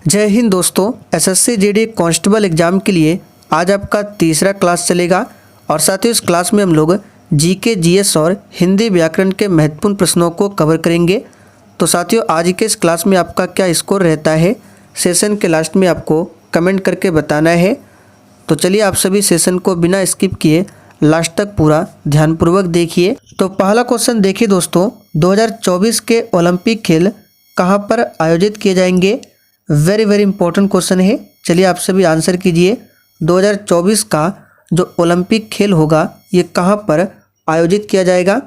जय हिंद दोस्तों। SSC GD constable exam के लिए आज आपका तीसरा क्लास चलेगा और साथ ही इस क्लास में हम लोग जीके, जीएस और हिंदी व्याकरण के महत्वपूर्ण प्रश्नों को कवर करेंगे। तो साथियों, आज के इस क्लास में आपका क्या स्कोर रहता है, सेशन के लास्ट में आपको कमेंट करके बताना है। तो चलिए आप सभी सेशन को बिना स्किप किए लास्ट तक पूरा ध्यानपूर्वक देखिए। तो पहला क्वेश्चन देखिए दोस्तों, 2024 के ओलंपिक खेल कहाँ पर आयोजित किए जाएंगे। वेरी इंपॉर्टेंट क्वेश्चन है। चलिए आप सभी आंसर कीजिए। 2024 का जो ओलंपिक खेल होगा ये कहाँ पर आयोजित किया जाएगा।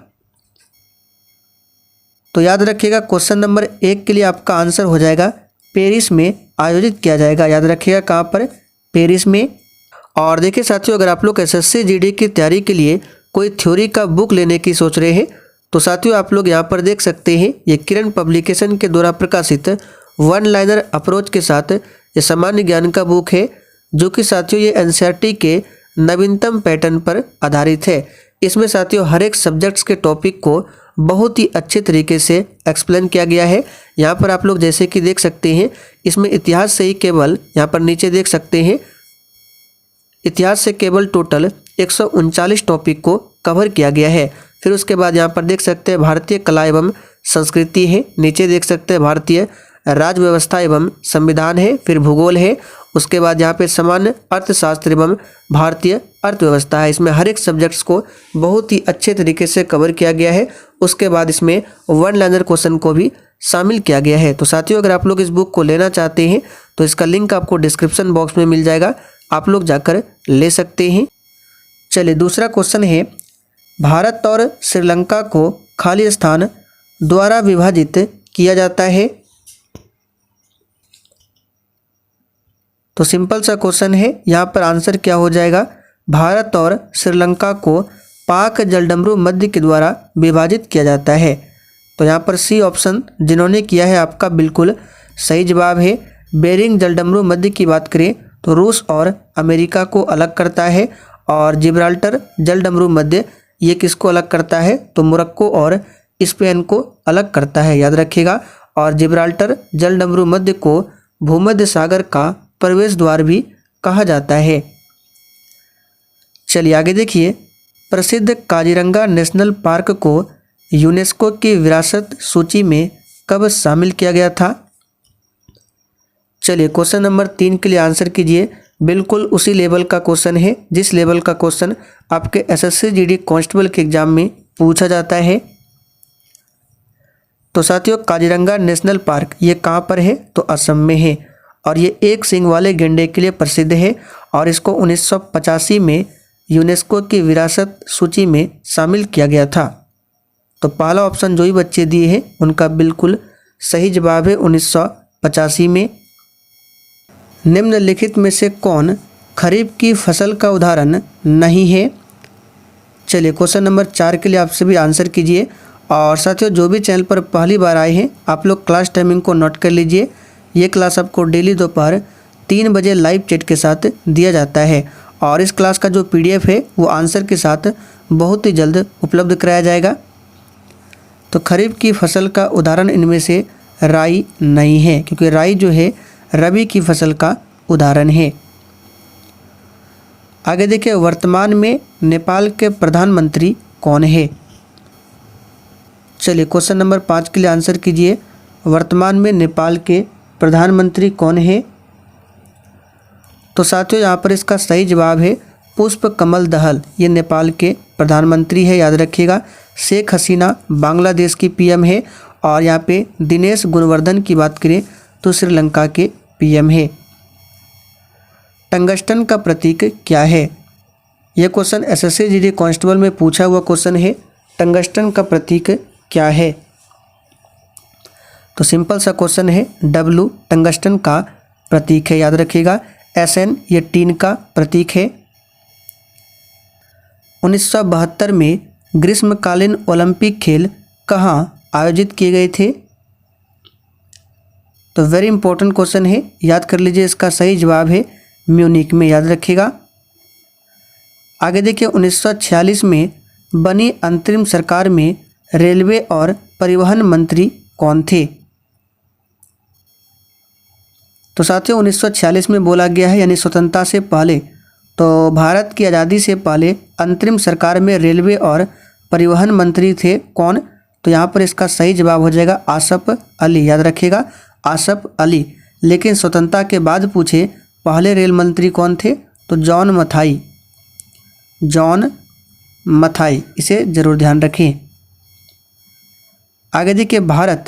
तो याद रखिएगा, क्वेश्चन नंबर 1 के लिए आपका आंसर हो जाएगा पेरिस में आयोजित किया जाएगा। याद रखिएगा कहाँ पर, पेरिस में। और देखिए साथियों, अगर आप लोग एसएससी जीडी की तैयारी के लिए कोई थ्योरी का बुक लेने की सोच रहे हैं तो साथियों आप लोग यहाँ पर देख सकते हैं, ये किरण पब्लिकेशन के द्वारा प्रकाशित वन लाइनर अप्रोच के साथ ये सामान्य ज्ञान का बुक है, जो कि साथियों ये एनसीईआरटी के नवीनतम पैटर्न पर आधारित है। इसमें साथियों हर एक सब्जेक्ट्स के टॉपिक को बहुत ही अच्छे तरीके से एक्सप्लेन किया गया है। यहाँ पर आप लोग जैसे कि देख सकते हैं, इसमें इतिहास से ही केवल यहाँ पर नीचे देख सकते हैं, इतिहास से केवल टोटल 139 टॉपिक को कवर किया गया है। फिर उसके बाद यहाँ पर देख सकते हैं भारतीय कला एवं संस्कृति है, नीचे देख सकते हैं भारतीय राज्य व्यवस्था एवं संविधान है, फिर भूगोल है, उसके बाद यहाँ पे सामान्य अर्थशास्त्र एवं भारतीय अर्थव्यवस्था है। इसमें हर एक सब्जेक्ट्स को बहुत ही अच्छे तरीके से कवर किया गया है। उसके बाद इसमें वन लाइनर क्वेश्चन को भी शामिल किया गया है। तो साथियों, अगर आप लोग इस बुक को लेना चाहते हैं तो इसका लिंक आपको डिस्क्रिप्शन बॉक्स में मिल जाएगा, आप लोग जाकर ले सकते हैं। चलिए दूसरा क्वेश्चन है, भारत और श्रीलंका को खाली स्थान द्वारा विभाजित किया जाता है। तो सिंपल सा क्वेश्चन है, यहाँ पर आंसर क्या हो जाएगा, भारत और श्रीलंका को पाक जलडमरू मध्य के द्वारा विभाजित किया जाता है। तो यहाँ पर सी ऑप्शन जिन्होंने किया है आपका बिल्कुल सही जवाब है। बेरिंग जलडमरू मध्य की बात करें तो रूस और अमेरिका को अलग करता है, और जिब्राल्टर जलडमरू मध्य ये किसको अलग करता है, तो मोरक्को और स्पेन को अलग करता है। याद रखिएगा, और जिब्राल्टर जलडमरू मध्य को भूमध्य सागर का प्रवेश द्वार भी कहा जाता है। चलिए आगे देखिए, प्रसिद्ध काजीरंगा नेशनल पार्क को यूनेस्को की विरासत सूची में कब शामिल किया गया था। चलिए क्वेश्चन नंबर 3 के लिए आंसर कीजिए। बिल्कुल उसी लेवल का क्वेश्चन है जिस लेवल का क्वेश्चन आपके एसएससी जीडी कांस्टेबल के एग्जाम में पूछा जाता है। तो साथियों, काजीरंगा नेशनल पार्क ये कहाँ पर है, तो असम में है, और ये एक सींग वाले गैंडे के लिए प्रसिद्ध है, और इसको 1985 में यूनेस्को की विरासत सूची में शामिल किया गया था। तो पहला ऑप्शन जो ही बच्चे दिए हैं उनका बिल्कुल सही जवाब है 1985 में। निम्नलिखित में से कौन खरीफ की फसल का उदाहरण नहीं है। चलिए क्वेश्चन नंबर 4 के लिए आप सभी आंसर कीजिए। और साथियों, जो भी चैनल पर पहली बार आए हैं आप लोग क्लास टाइमिंग को नोट कर लीजिए। ये क्लास आपको डेली दोपहर 3 बजे लाइव चैट के साथ दिया जाता है, और इस क्लास का जो पीडीएफ है वो आंसर के साथ बहुत ही जल्द उपलब्ध कराया जाएगा। तो खरीफ की फसल का उदाहरण इनमें से राई नहीं है, क्योंकि राई जो है रबी की फसल का उदाहरण है। आगे देखिए, वर्तमान में नेपाल के प्रधानमंत्री कौन है। चलिए क्वेश्चन नंबर 5 के लिए आंसर कीजिए। वर्तमान में नेपाल के प्रधानमंत्री कौन है। तो साथियों, यहाँ पर इसका सही जवाब है पुष्प कमल दहल, ये नेपाल के प्रधानमंत्री है। याद रखिएगा, शेख हसीना बांग्लादेश की पीएम है, और यहाँ पे दिनेश गुणवर्धन की बात करें तो श्रीलंका के पीएम है। टंगस्टन का प्रतीक क्या है। यह क्वेश्चन एसएससी जीडी कांस्टेबल में पूछा हुआ क्वेश्चन है। टंगस्टन का प्रतीक क्या है। तो सिंपल सा क्वेश्चन है, डब्लू टंगस्टन का प्रतीक है। याद रखिएगा, एसएन ये टीन का प्रतीक है। 1972 में ग्रीष्मकालीन ओलंपिक खेल कहाँ आयोजित किए गए थे। तो वेरी इंपॉर्टेंट क्वेश्चन है, याद कर लीजिए। इसका सही जवाब है म्यूनिक में। याद रखिएगा। आगे देखिए, 1946 में बनी अंतरिम सरकार में रेलवे और परिवहन मंत्री कौन थे। तो साथियों 1946 में बोला गया है, यानी स्वतंत्रता से पहले। तो भारत की आज़ादी से पहले अंतरिम सरकार में रेलवे और परिवहन मंत्री थे कौन? तो यहाँ पर इसका सही जवाब हो जाएगा आसफ अली। याद रखिएगा आसफ अली। लेकिन स्वतंत्रता के बाद पूछे पहले रेल मंत्री कौन थे? तो जॉन मथाई। जॉन मथाई, इसे जरूर ध्यान रखें। आगे देखिए, भारत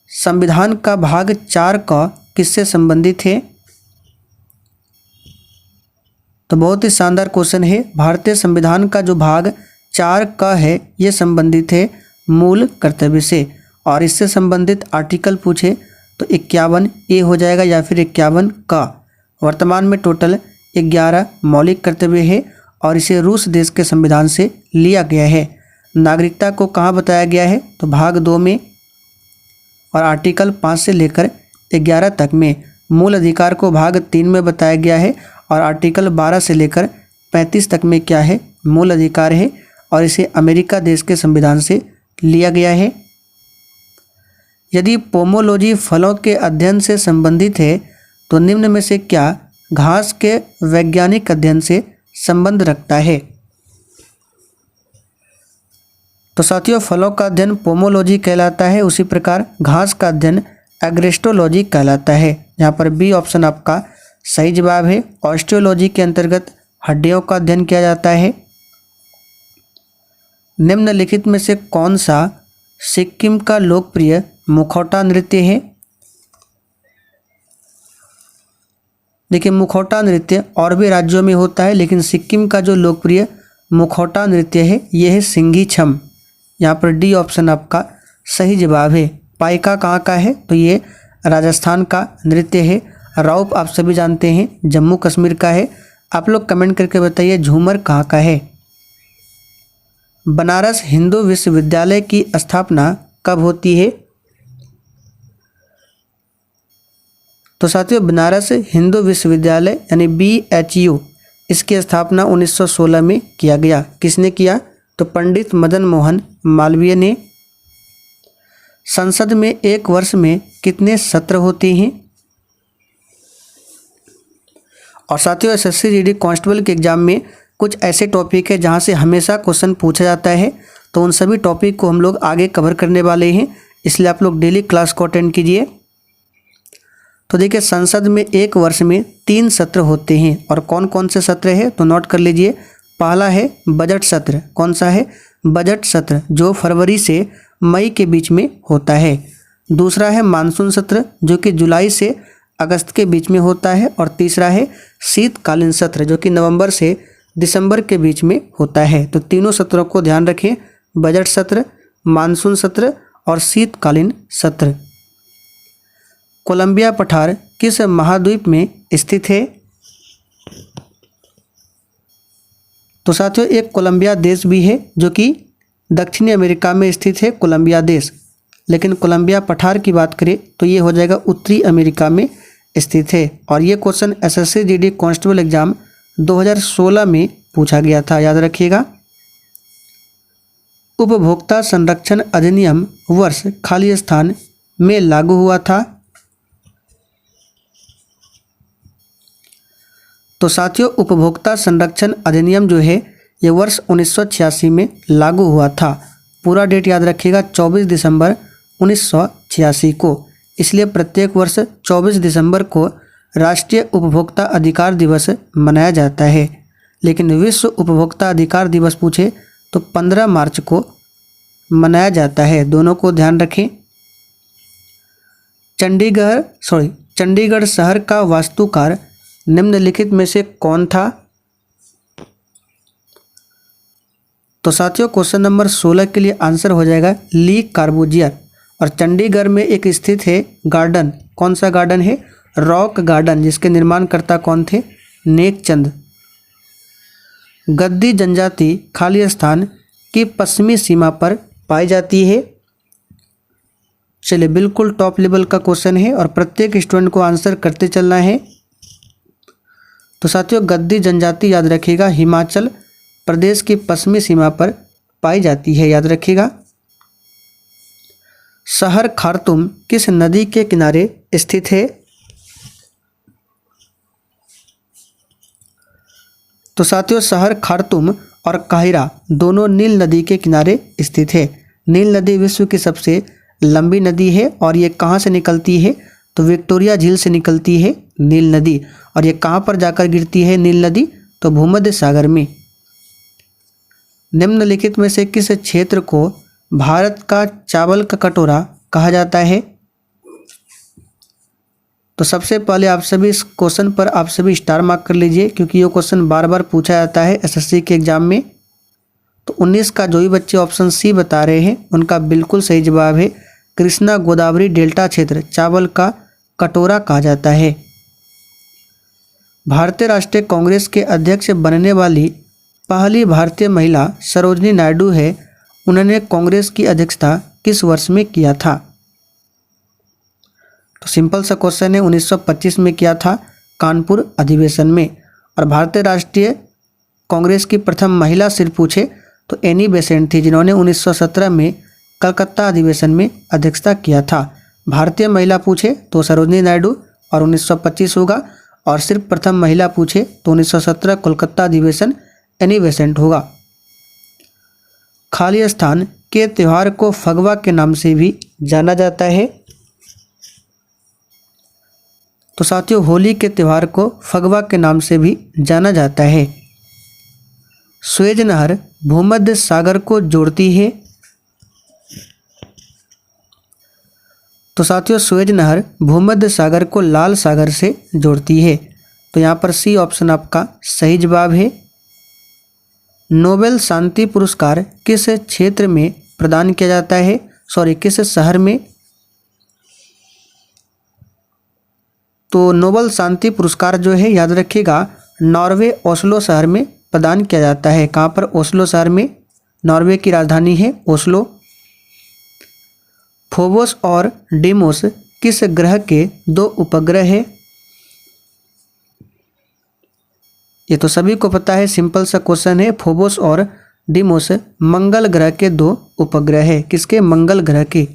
संविधान का भाग 4 का किससे संबंधित है? तो बहुत ही शानदार क्वेश्चन है। भारतीय संविधान का जो भाग 4 का है ये संबंधित है मूल कर्तव्य से। और इससे संबंधित आर्टिकल पूछे तो 51A हो जाएगा या फिर 51 का। वर्तमान में टोटल 11 मौलिक कर्तव्य है और इसे रूस देश के संविधान से लिया गया है। नागरिकता को कहाँ बताया गया है? तो भाग 2 में और आर्टिकल 5 से लेकर 11 तक में। मूल अधिकार को भाग 3 में बताया गया है और आर्टिकल 12 से लेकर 35 तक में क्या है? मूल अधिकार है और इसे अमेरिका देश के संविधान से लिया गया है। यदि पोमोलॉजी फलों के अध्ययन से संबंधित है तो निम्न में से क्या घास के वैज्ञानिक अध्ययन से संबंध रखता है? तो साथियों फलों का अध्ययन पोमोलॉजी कहलाता है, उसी प्रकार घास का अध्ययन एग्रेस्टोलॉजी कहलाता है। यहाँ पर बी ऑप्शन आपका सही जवाब है। ऑस्टियोलॉजी के अंतर्गत हड्डियों का अध्ययन किया जाता है। निम्नलिखित में से कौन सा सिक्किम का लोकप्रिय मुखौटा नृत्य है? देखिए मुखौटा नृत्य और भी राज्यों में होता है, लेकिन सिक्किम का जो लोकप्रिय मुखौटा नृत्य है ये है सिंघी छम। यहाँ पर डी ऑप्शन आपका सही जवाब है। पाइका कहाँ का है? तो ये राजस्थान का नृत्य है। रौप आप सभी जानते हैं जम्मू कश्मीर का है। आप लोग कमेंट करके बताइए झूमर कहाँ का है। बनारस हिंदू विश्वविद्यालय की स्थापना कब होती है? तो साथियों बनारस हिंदू विश्वविद्यालय यानी BHU इसकी स्थापना 1916 में किया गया। किसने किया? तो पंडित मदन मोहन मालवीय ने। संसद में एक वर्ष में कितने सत्र होते हैं? और साथियों SSC GD कांस्टेबल के एग्जाम में कुछ ऐसे टॉपिक है जहां से हमेशा क्वेश्चन पूछा जाता है, तो उन सभी टॉपिक को हम लोग आगे कवर करने वाले हैं, इसलिए आप लोग डेली क्लास को अटेंड कीजिए। तो देखिए संसद में एक वर्ष में 3 सत्र होते हैं और कौन कौन से सत्र है तो नोट कर लीजिए। पहला है बजट सत्र। कौन सा है? बजट सत्र, जो फरवरी से मई के बीच में होता है। दूसरा है मानसून सत्र जो कि जुलाई से अगस्त के बीच में होता है। और तीसरा है शीतकालीन सत्र जो कि नवंबर से दिसंबर के बीच में होता है। तो तीनों सत्रों को ध्यान रखें, बजट सत्र, मानसून सत्र और शीतकालीन सत्र। कोलंबिया पठार किस महाद्वीप में स्थित है? तो साथियों एक कोलंबिया देश भी है जो कि दक्षिणी अमेरिका में स्थित है, कोलंबिया देश। लेकिन कोलंबिया पठार की बात करें तो ये हो जाएगा उत्तरी अमेरिका में स्थित है। और ये question SSC GD constable exam 2016 में पूछा गया था, याद रखिएगा। उपभोक्ता संरक्षण अधिनियम वर्ष खाली स्थान में लागू हुआ था? तो साथियों उपभोक्ता संरक्षण अधिनियम जो है ये वर्ष 1986 में लागू हुआ था। पूरा डेट याद रखिएगा 24 दिसंबर 1986 को। इसलिए प्रत्येक वर्ष 24 दिसंबर को राष्ट्रीय उपभोक्ता अधिकार दिवस मनाया जाता है। लेकिन विश्व उपभोक्ता अधिकार दिवस पूछे तो 15 मार्च को मनाया जाता है। दोनों को ध्यान रखें। चंडीगढ़ शहर का वास्तुकार निम्नलिखित में से कौन था? तो साथियों क्वेश्चन नंबर 16 के लिए आंसर हो जाएगा ली कार्बूजियर। और चंडीगढ़ में एक स्थित है गार्डन। कौन सा गार्डन है? रॉक गार्डन, जिसके निर्माणकर्ता कौन थे? नेकचंद। गद्दी जनजाति खाली स्थान की पश्चिमी सीमा पर पाई जाती है। चलिए बिल्कुल टॉप लेवल का क्वेश्चन है और प्रत्येक स्टूडेंट को आंसर करते चलना है। तो साथियों गद्दी जनजाति याद रखिएगा हिमाचल प्रदेश की पश्चिमी सीमा पर पाई जाती है, याद रखिएगा। शहर खार्तूम किस नदी के किनारे स्थित है? तो साथियों शहर खार्तूम और काहिरा दोनों नील नदी के किनारे स्थित है। नील नदी विश्व की सबसे लंबी नदी है और ये कहाँ से निकलती है, तो विक्टोरिया झील से निकलती है नील नदी। और ये कहाँ पर जाकर गिरती है नील नदी, तो भूमध्य सागर में। निम्नलिखित में से किस क्षेत्र को भारत का चावल का कटोरा कहा जाता है। तो सबसे पहले आप सभी इस क्वेश्चन पर आप सभी स्टार मार्क कर लीजिए, क्योंकि ये क्वेश्चन बार बार पूछा जाता है एसएससी के एग्जाम में। तो 19 का जो भी बच्चे ऑप्शन सी बता रहे हैं उनका बिल्कुल सही जवाब है कृष्णा गोदावरी डेल्टा क्षेत्र चावल का कटोरा कहा जाता है। भारतीय राष्ट्रीय कांग्रेस के अध्यक्ष बनने वाली पहली भारतीय महिला सरोजिनी नायडू है। उन्होंने कांग्रेस की अध्यक्षता किस वर्ष में किया था। तो सिंपल सा क्वेश्चन है, 1925 में किया था कानपुर अधिवेशन में। और भारतीय राष्ट्रीय कांग्रेस की प्रथम महिला सिर्फ पूछे तो एनी बेसेंट थी, जिन्होंने 1917 में कलकत्ता अधिवेशन में अध्यक्षता किया था। भारतीय महिला पूछे तो सरोजिनी नायडू और 1925 होगा, और सिर्फ प्रथम महिला पूछे तो 1917 कोलकाता अधिवेशन एनी बेसेंट होगा। खाली स्थान के त्यौहार को फगवा के नाम से भी जाना जाता है। तो साथियों होली के त्यौहार को फगवा के नाम से भी जाना जाता है। स्वेज नहर भूमध्य सागर को जोड़ती है। तो साथियों स्वेज नहर भूमध्य सागर को लाल सागर से जोड़ती है। तो यहाँ पर सी ऑप्शन आपका सही जवाब है। नोबेल शांति पुरस्कार किस क्षेत्र में प्रदान किया जाता है, किस शहर में। तो नोबेल शांति पुरस्कार जो है याद रखिएगा नॉर्वे ओस्लो शहर में प्रदान किया जाता है। कहाँ पर, ओस्लो शहर में। नॉर्वे की राजधानी है ओस्लो। फोबोस और डीमोस किस ग्रह के दो उपग्रह है। ये तो सभी को पता है, सिंपल सा क्वेश्चन है। फोबोस और डीमोस मंगल ग्रह के दो उपग्रह है। किसके, मंगल ग्रह के।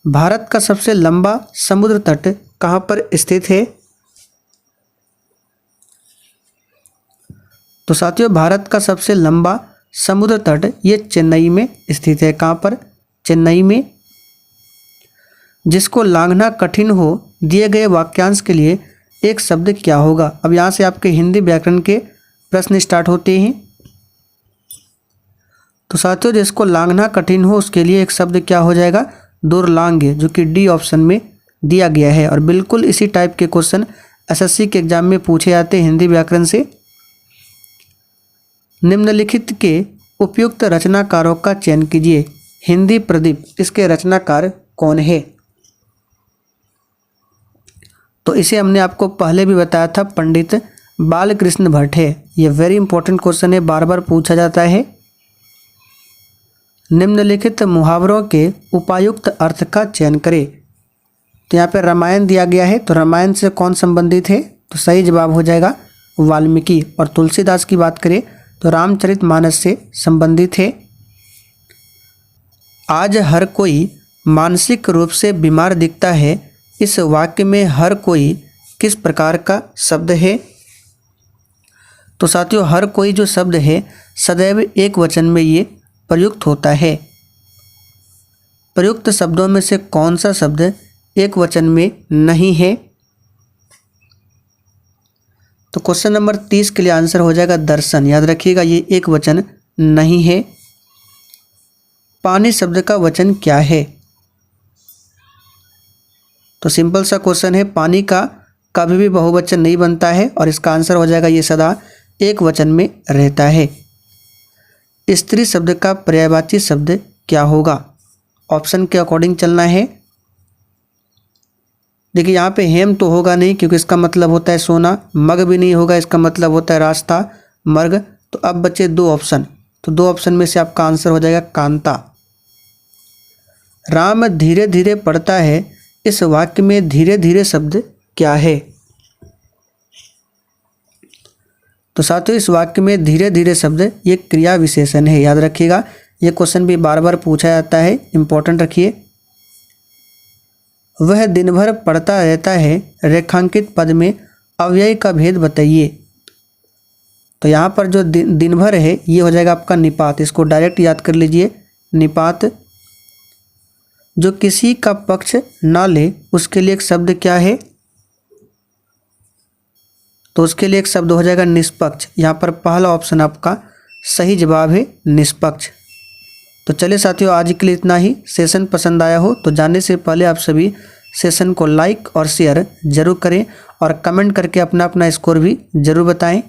भारत का सबसे लंबा समुद्र तट कहाँ पर स्थित है। तो साथियों भारत का सबसे लंबा समुद्र तट ये चेन्नई में स्थित है। कहाँ पर, चेन्नई में। जिसको लांघना कठिन हो दिए गए वाक्यांश के लिए एक शब्द क्या होगा। अब यहाँ से आपके हिंदी व्याकरण के प्रश्न स्टार्ट होते हैं। तो साथियों जिसको लांघना कठिन हो उसके लिए एक शब्द क्या हो जाएगा, दुर्लांघ्य, जो कि डी ऑप्शन में दिया गया है। और बिल्कुल इसी टाइप के क्वेश्चन एसएससी के एग्जाम में पूछे जाते हैं हिंदी व्याकरण से। निम्नलिखित के उपयुक्त रचनाकारों का चयन कीजिए। हिंदी प्रदीप, इसके रचनाकार कौन है। तो इसे हमने आपको पहले भी बताया था, पंडित बालकृष्ण भट्ट है। ये वेरी इंपॉर्टेंट क्वेश्चन है, बार बार पूछा जाता है। निम्नलिखित मुहावरों के उपायुक्त अर्थ का चयन करें। तो यहाँ पे रामायण दिया गया है, तो रामायण से कौन संबंधित है, तो सही जवाब हो जाएगा वाल्मीकि। और तुलसीदास की बात करें तो रामचरितमानस से संबंधित है। आज हर कोई मानसिक रूप से बीमार दिखता है। इस वाक्य में हर कोई किस प्रकार का शब्द है। तो साथियों हर कोई जो शब्द है सदैव एक वचन में ये प्रयुक्त होता है। प्रयुक्त शब्दों में से कौन सा शब्द एक वचन में नहीं है। तो क्वेश्चन नंबर 30 के लिए आंसर हो जाएगा दर्शन। याद रखिएगा ये एक वचन नहीं है। पानी शब्द का वचन क्या है। तो सिंपल सा क्वेश्चन है, पानी का कभी भी बहुवचन नहीं बनता है और इसका आंसर हो जाएगा ये सदा एक वचन में रहता है। स्त्री शब्द का पर्यायवाची शब्द क्या होगा। ऑप्शन के अकॉर्डिंग चलना है। देखिए यहाँ पे हेम तो होगा नहीं क्योंकि इसका मतलब होता है सोना। मग भी नहीं होगा, इसका मतलब होता है रास्ता, मर्ग। तो अब बचे दो ऑप्शन, तो दो ऑप्शन में से आपका आंसर हो जाएगा कांता। राम धीरे धीरे पढ़ता है, इस वाक्य में धीरे धीरे शब्द क्या है। तो साथियों इस वाक्य में धीरे धीरे शब्द ये क्रिया विशेषण है। याद रखिएगा ये क्वेश्चन भी बार बार पूछा जाता है, इंपॉर्टेंट रखिए। वह दिन भर पढ़ता रहता है, रेखांकित पद में अव्यय का भेद बताइए। तो यहाँ पर जो दिन भर है ये हो जाएगा आपका निपात, इसको डायरेक्ट याद कर लीजिए। निपात। जो किसी का पक्ष ना ले उसके लिए एक शब्द क्या है, तो उसके लिए एक शब्द हो जाएगा निष्पक्ष। यहाँ पर पहला ऑप्शन आपका सही जवाब है, निष्पक्ष। तो चलिए साथियों, आज के लिए इतना ही। सेशन पसंद आया हो तो जाने से पहले आप सभी सेशन को लाइक और शेयर जरूर करें और कमेंट करके अपना अपना स्कोर भी जरूर बताएं।